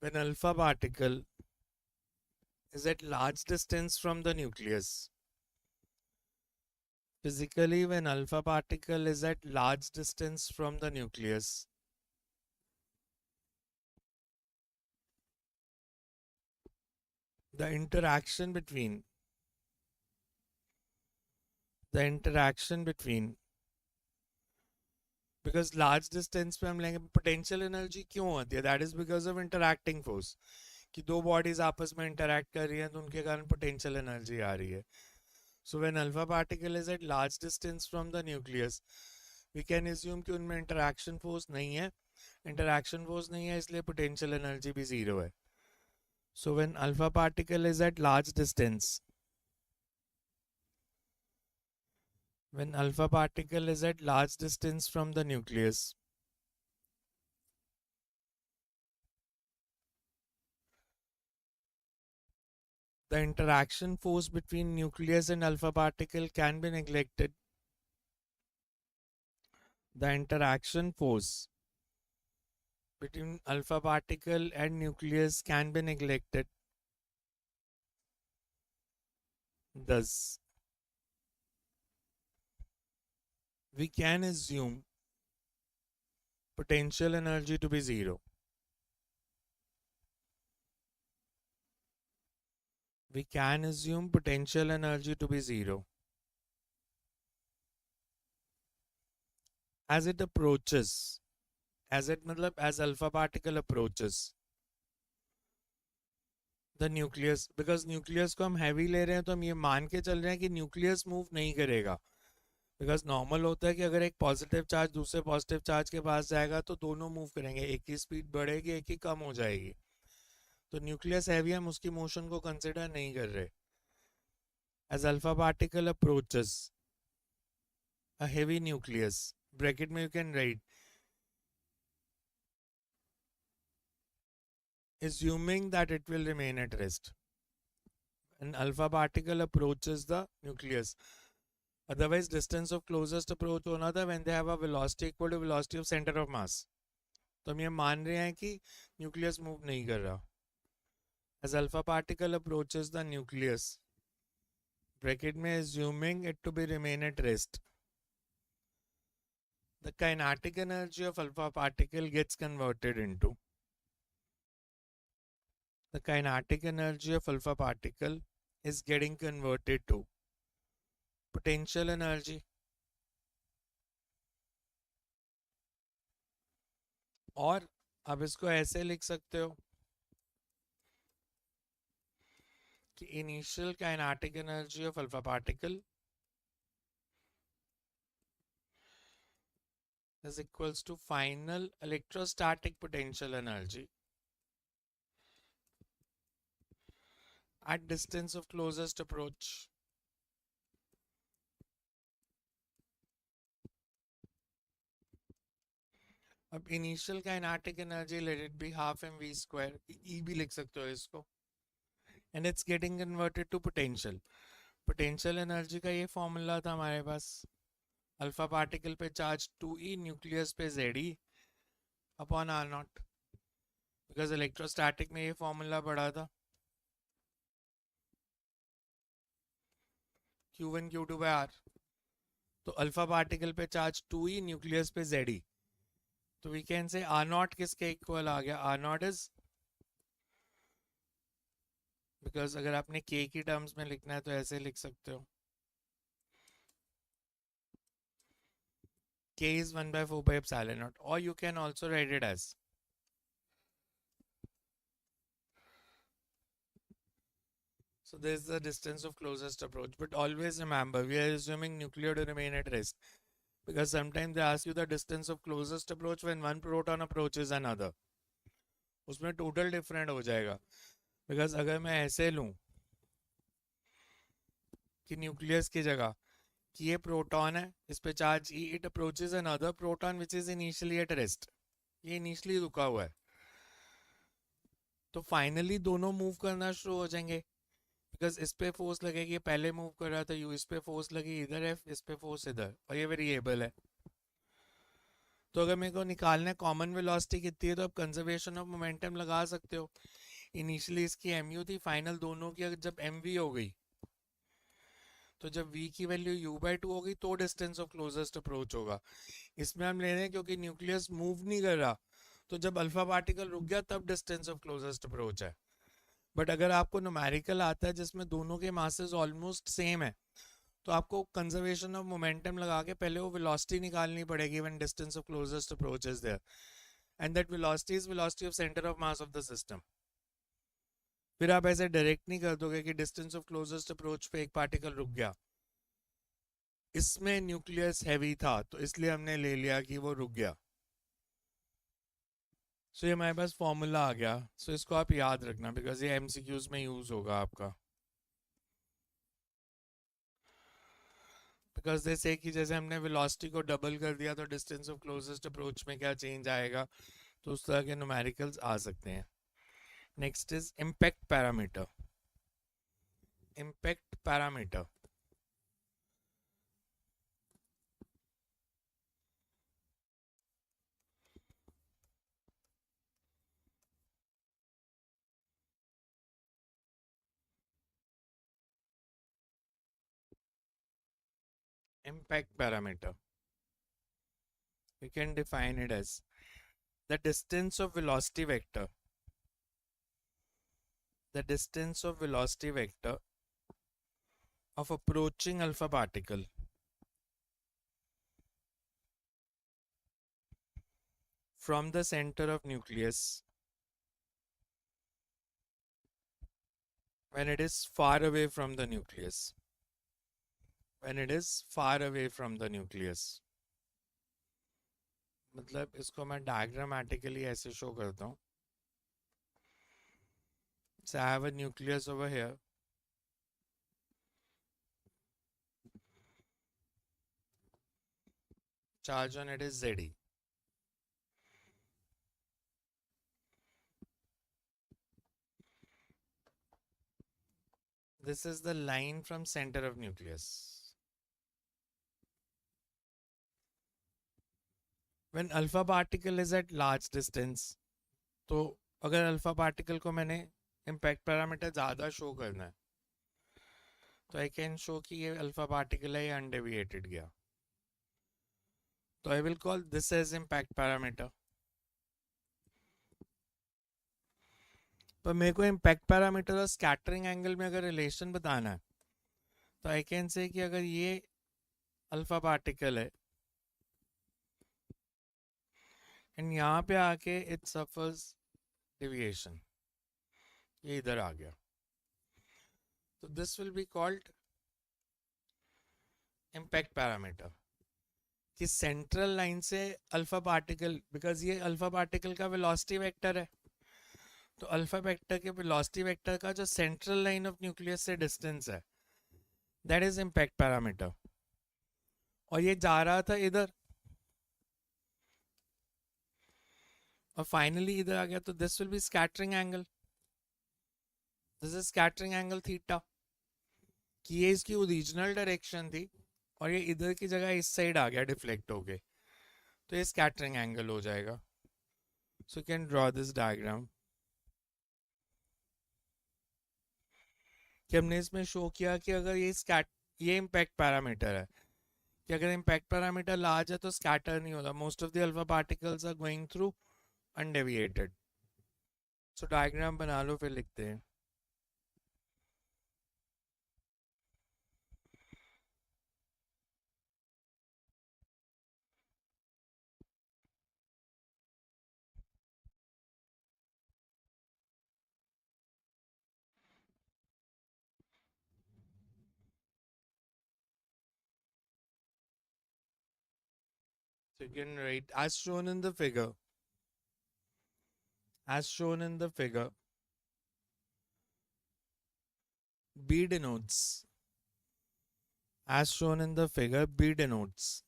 [SPEAKER 1] when alpha particle is at large distance from the nucleus, physically when alpha particle is at large distance from the nucleus, the interaction between because large distance पे हम लेंगे potential energy क्यों होती है? That is because of interacting force. कि दो bodies आपस में interact कर रही हैं तो उनके कारण potential energy आ रही है. So when alpha particle is at large distance from the nucleus, we can assume कि उनमें interaction force नहीं है. Interaction force नहीं है इसलिए potential energy भी zero है. So when alpha particle is at large distance, when alpha particle is at large distance from the nucleus, the interaction force between nucleus and alpha particle can be neglected the interaction force between alpha particle and nucleus can be neglected. Thus, we can assume potential energy to be zero. We can assume potential energy to be zero. As it approaches, as alpha particle approaches the nucleus, because nucleus को हम heavy ले रहे हैं तो हम ये मान के चल रहे हैं कि nucleus move नहीं करेगा, बिकॉज नॉर्मल होता है कि अगर एक पॉजिटिव चार्ज दूसरे पॉजिटिव चार्ज के पास जाएगा तो दोनों मूव करेंगे, एक की स्पीड बढ़ेगी एक की कम हो जाएगी. तो न्यूक्लियस हैवी, हम उसकी मोशन को कंसिडर नहीं कर रहे. As alpha particle approaches a heavy nucleus, bracket में you can write assuming that it will remain at rest. An alpha particle approaches the nucleus. Otherwise, distance of closest approach होना था when they have a velocity equal to velocity of center of mass. तो हम ये मान रहे हैं कि nucleus move नहीं कर रहा. As alpha particle approaches the nucleus, bracket में assuming it to be remain at rest, the kinetic energy of alpha particle gets converted into the kinetic energy of alpha particle is getting converted to potential energy. और अब इसको ऐसे लिख सकते हो कि initial kinetic energy of alpha particle is equals to final electrostatic potential energy at distance of closest approach. अब initial kinetic energy let it be half m v square, E भी लिख सकते हो इसको, and it's getting converted to potential. Potential energy का ये formula था हमारे पास, अल्फा पार्टिकल पे चार्ज 2e, न्यूक्लियस पे Ze upon r not, because electrostatic में ये फॉर्मूला पढ़ा था Q1 Q2 by R. तो अल्फा पार्टिकल पे चार्ज 2e, न्यूक्लियस पे Ze, तो we can say R naught किसके इक्वल आ गया, आर नॉट इज, बिकॉज अगर आपने के की टर्म्स में लिखना है तो ऐसे लिख सकते हो, k is 1 by 4 by epsilon naught, or you can also write it as so this is the distance of closest approach. But always remember, we are assuming nuclear to remain at rest, because sometimes they ask you the distance of closest approach when one proton approaches another, उसमें total different हो जाएगा. Because अगर मैं ऐसे लूं कि nucleus की जगह कि ये प्रोटॉन है, इस पे charge E, it approaches another proton which is initially at rest, ये इनिशियली रुका हुआ है, तो फाइनली दोनों मूव करना शुरू हो जाएंगे, बिकॉज इस पे फोर्स लगेगी, पहले मूव कर रहा था यू, इस पे फोर्स लगी इधर है, इस पे फोर्स इधर, और ये वेरिएबल है. तो अगर मेरे को निकालना है कॉमन वेलोसिटी कितनी है, तो आप कंजर्वेशन ऑफ मोमेंटम लगा सकते हो. इनिशियली इसकी एम यू थी, फाइनल दोनों की अगर जब एम वी हो गई, तो जब v की वैल्यू u/2 होगी तो डिस्टेंस ऑफ क्लोजेस्ट अप्रोच होगा. इसमें हम ले रहे हैं क्योंकि न्यूक्लियस मूव नहीं कर रहा, तो जब अल्फा पार्टिकल रुक गया तब डिस्टेंस ऑफ क्लोजेस्ट अप्रोच है. बट अगर आपको न्यूमेरिकल आता है जिसमें दोनों के मासेस ऑलमोस्ट सेम है, तो आपको कंजर्वेशन ऑफ मोमेंटम लगा के पहले वो वेलोसिटी निकालनी पड़ेगी when distance of closest approach is there, and that velocity is velocity of centre of mass of the system. फिर आप ऐसे डायरेक्ट नहीं कर दोगे कि डिस्टेंस ऑफ क्लोजेस्ट अप्रोच पे एक पार्टिकल रुक गया, इसमें न्यूक्लियस हैवी था तो इसलिए हमने ले लिया कि वो रुक गया. सो ये हमारे पास फॉर्मूला आ गया. सो इसको आप याद रखना, बिकॉज ये एमसीक्यूज में यूज होगा आपका, बिकॉज जैसे कि जैसे हमने वेलोसिटी को डबल कर दिया तो डिस्टेंस ऑफ क्लोजेस्ट अप्रोच में क्या चेंज आएगा, तो उस तरह के न्यूमेरिकल्स आ सकते हैं. Next is impact parameter. Impact parameter, impact parameter. We can define it as the distance of velocity vector. The distance of velocity vector of approaching alpha particle from the center of nucleus when it is far away from the nucleus. When it is far away from the nucleus. मतलब इसको मैं diagrammatically ऐसे show करता हूँ. So I have a nucleus over here. Charge on it is Ze. This is the line from center of nucleus. When alpha particle is at large distance, तो अगर alpha particle को मैंने impact parameter ज़्यादा show करना है तो I can show कि ये अल्फा पार्टिकल है ये अनडेविएटेड गया, तो I will call this as impact parameter. पर मेरे को इम्पैक्ट पैरामीटर और स्कैटरिंग एंगल में अगर रिलेशन बताना है तो आई कैन से कि अगर ये अल्फा पार्टिकल है एंड यहाँ पे आके इट सफर्स डेविएशन, ये इधर आ गया, तो this will be called impact parameter. कि सेंट्रल लाइन से अल्फा पार्टिकल, बिकॉज ये अल्फा पार्टिकल का वेलोसिटी वेक्टर है, तो अल्फा वेक्टर के वेलोसिटी वेक्टर का जो सेंट्रल लाइन ऑफ न्यूक्लियस से डिस्टेंस है दैट इज इम्पैक्ट पैरामीटर. और ये जा रहा था इधर और फाइनली इधर आ गया, तो this will be scattering angle. This is scattering angle theta. कि ये इसकी ओरिजिनल डायरेक्शन थी और ये इधर की जगह इस साइड आ गया डिफ्लेक्ट हो गए, तो ये स्कैटरिंग एंगल हो जाएगा. So can draw this diagram. कि हमने इसमें शो किया कि अगर ये इम्पैक्ट पैरामीटर है कि अगर इम्पैक्ट पैरामीटर लार्ज है तो स्कैटर नहीं होता. Most of the alpha particles are going through undeviated. So diagram बना लो फिर लिखते हैं. So you can write as shown in the figure. As shown in the figure, B denotes. As shown in the figure, B denotes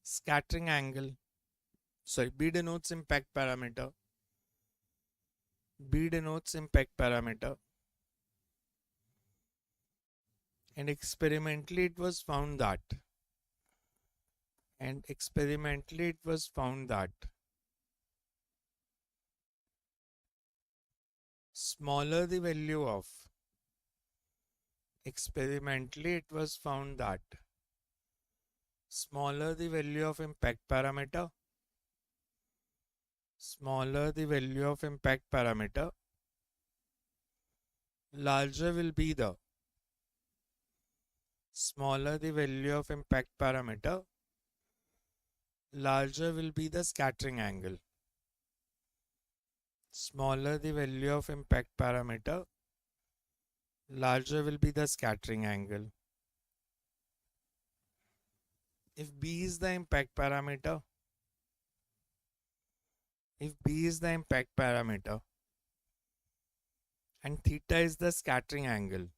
[SPEAKER 1] scattering angle. Sorry, B denotes impact parameter. B denotes impact parameter. And experimentally it was found that. Smaller the value of. Experimentally it was found that smaller the value of impact parameter. Smaller the value of impact parameter, larger will be the. Smaller the value of impact parameter, larger will be the scattering angle. Smaller the value of impact parameter, larger will be the scattering angle. If B is the impact parameter, and theta is the scattering angle.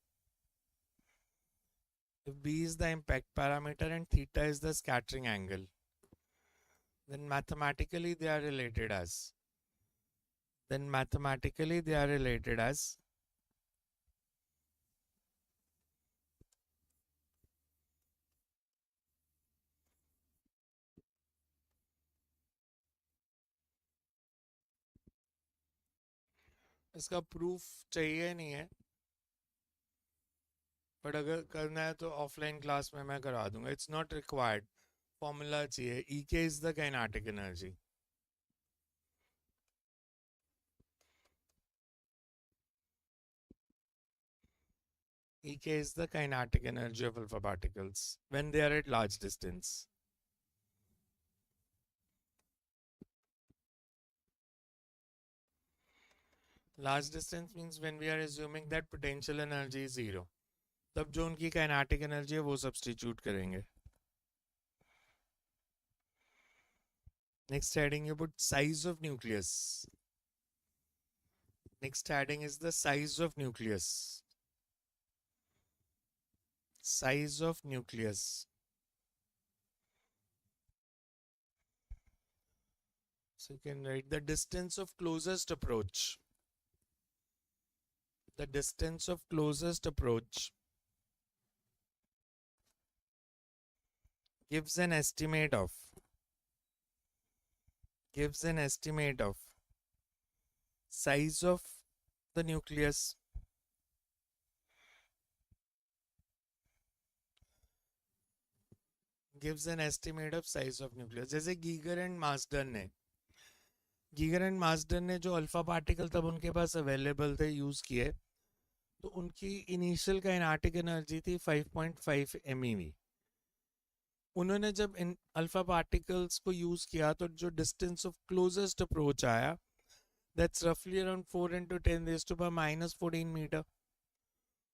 [SPEAKER 1] If B is the impact parameter and theta is the scattering angle, then mathematically they are related as. इसका proof चाहिए नहीं है, but अगर करना है तो offline class में मैं करा दूंगा. It's not required. फॉर्मूला चाहिए. ई के is the kinetic energy. Ek is the kinetic energy of alpha particles when they are at large distance. Large distance means when we are assuming that potential energy is zero. तब जो उनकी kinetic energy है वो substitute करेंगे. Next heading you put size of nucleus. Next heading is the size of nucleus. Size of nucleus. So you can write the distance of closest approach. The distance of closest approach gives an estimate of size of the nucleus. Gives an estimate of size of nucleus. जैसे Geiger and Marsden ने जो alpha particle तब उनके पास available थे use किए, तो उनकी initial kinetic energy थी 5.5 MeV. उन्होंने जब इन अल्फा पार्टिकल्स को यूज किया तो जो डिस्टेंस ऑफ क्लोजेस्ट अप्रोच आया, दैट्स रफली अराउंड 4 × 10⁻⁻14 मीटर.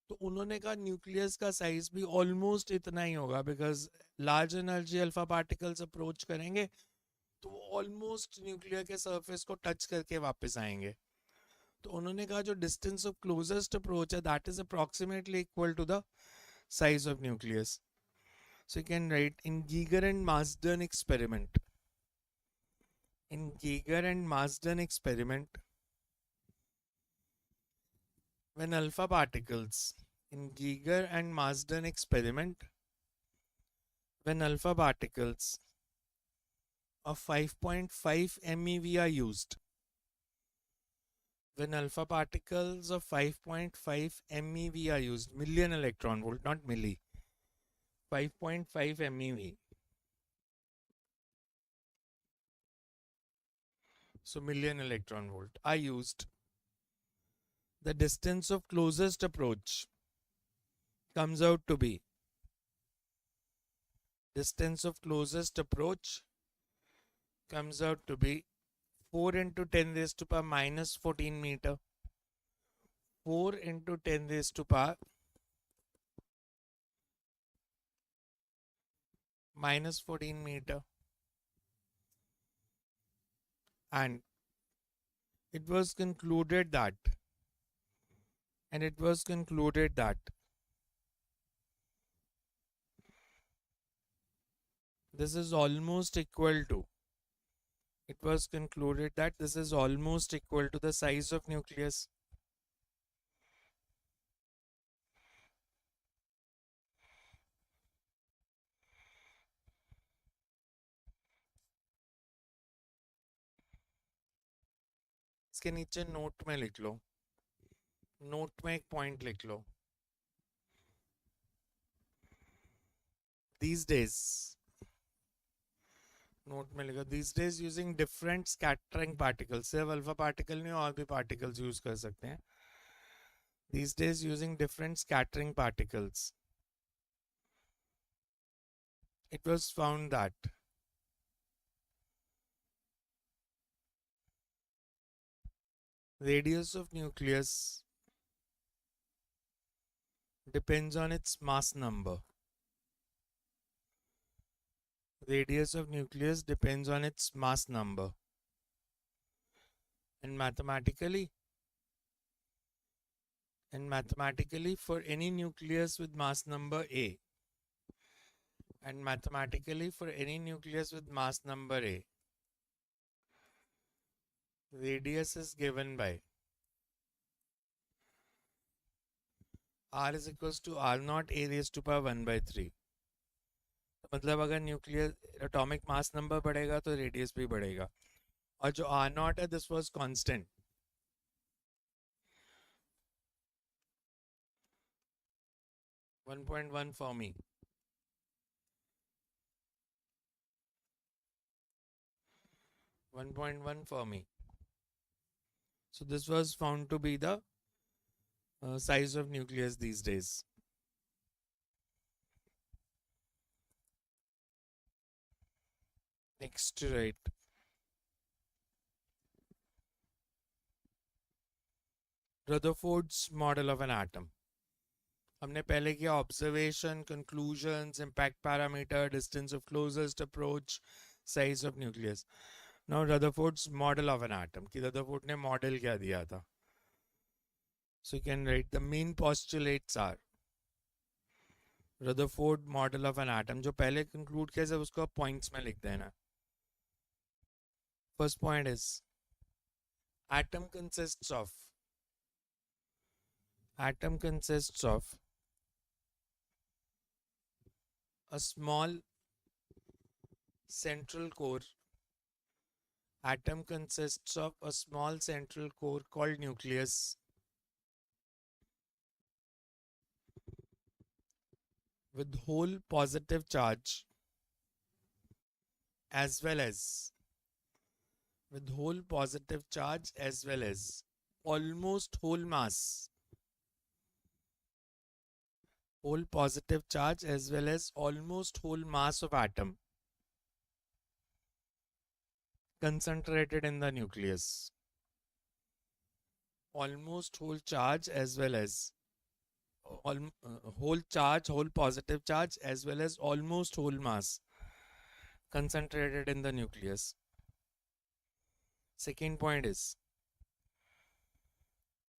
[SPEAKER 1] तो उन्होंने कहा न्यूक्लियस का साइज भी ऑलमोस्ट इतना ही होगा, because large energy alpha particles approach करेंगे तो वो ऑलमोस्ट न्यूक्लियर के सरफेस को टच करके वापस आएंगे. तो उन्होंने कहा जो डिस्टेंस ऑफ क्लोजेस्ट अप्रोच है that is approximately equal to the size of nucleus. So you can write in Geiger and Marsden experiment. In Geiger and Marsden experiment, when alpha particles of 5.5 MeV are used. When alpha particles of 5.5 MeV are used, million electron volt, not milli. 5.5 MeV. So million electron volt are used. The distance of closest approach comes out to be 4 × 10⁻⁻14 meter. 4 × 10⁻⁻14 meter. And it was concluded that this is almost equal to the size of nucleus. इसके नीचे note में लिख लो, note में एक point लिख लो. These days, note में लिखो, these days using different scattering particles. सिर्फ अल्फा पार्टिकल नहीं, और भी पार्टिकल्स यूज कर सकते हैं. These days using different scattering particles, it was found that radius of nucleus depends on its mass number. Radius of nucleus depends on its mass number. And mathematically, for any nucleus with mass number A, radius is given by R is equals to R0 A raised to power 1/3. मतलब अगर nuclear atomic mass number बढ़ेगा तो radius भी बढ़ेगा. और जो R0 है, this was constant. 1.1 Fermi. 1.1 Fermi. So this was found to be the size of nucleus these days. Next, right. Rutherford's model of an atom. हमने पहले किया observation, conclusions, impact parameter, distance of closest approach, size of nucleus. Now Rutherford's model of an atom. कि Rutherford ने model क्या दिया था? So you can write the main postulates are Rutherford model of an atom. जो पहले conclude किया जब उसको points में लिख देना. First point is atom consists of a small central core. Atom consists of a small central core called nucleus with whole positive charge as well as almost whole mass. Whole positive charge as well as almost whole mass of atom concentrated in the nucleus. Almost whole charge as well as whole positive charge as well as almost whole mass concentrated in the nucleus. Second point is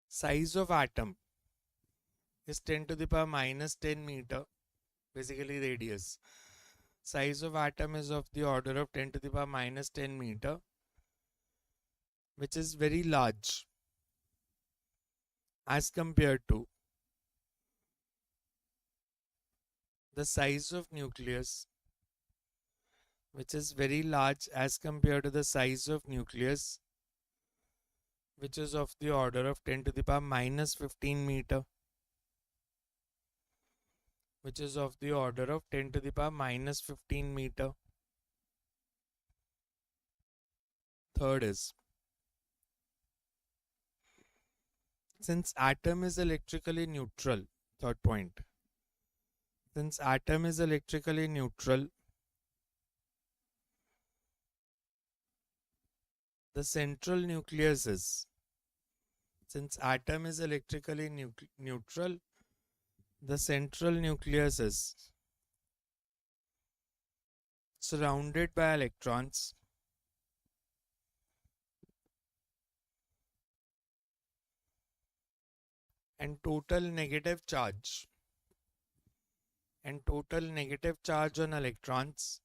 [SPEAKER 1] size of atom is 10 to the power minus 10 meter, basically radius. Size of atom is of the order of 10 to the power minus 10 meter, which is very large as compared to the size of nucleus, which is very large as compared to the size of nucleus, which is of the order of 10 to the power minus 15 meter, which is of the order of 10 to the power minus 15 meter. Third is, since atom is electrically neutral, third point, since atom is electrically neutral, the central nucleus is, since atom is electrically neutral, the central nucleus is surrounded by electrons and total negative charge on electrons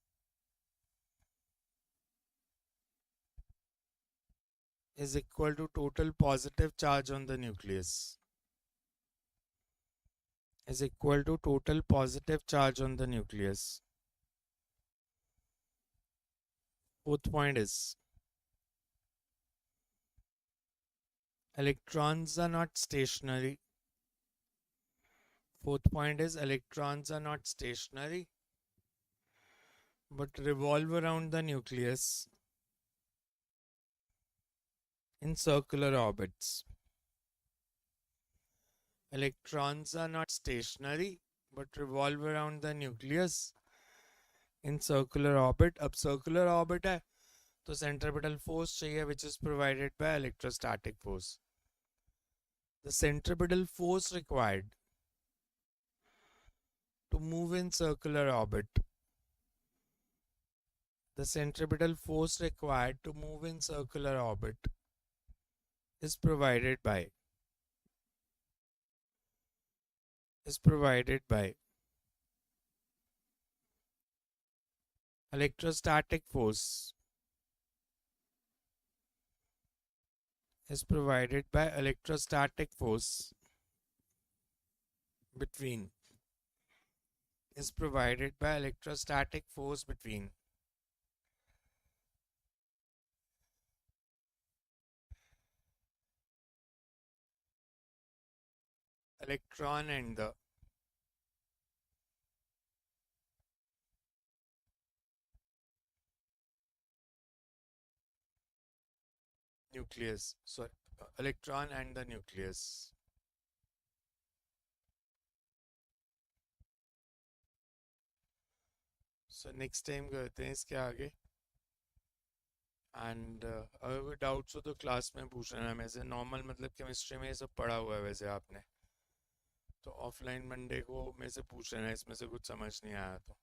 [SPEAKER 1] is equal to total positive charge on the nucleus. Is equal to total positive charge on the nucleus. Fourth point is electrons are not stationary. Fourth point is electrons are not stationary but revolve around the nucleus in circular orbits. Electrons are not stationary but revolve around the nucleus in circular orbit. अब circular orbit है तो centripetal force चाहिए, which is provided by electrostatic force. The centripetal force required to move in circular orbit. The centripetal force required to move in circular orbit is provided by electrostatic force is provided by electrostatic force between electron and the nucleus, sorry, electron and the nucleus. So next time करते हैं इसके आगे. And अगर कोई doubts हो तो class में पूछ लेना. वैसे नॉर्मल मतलब केमिस्ट्री में ये सब पढ़ा हुआ है वैसे आपने, तो ऑफलाइन मंडे को मेरे से पूछ लेना इसमें से कुछ समझ नहीं आया तो.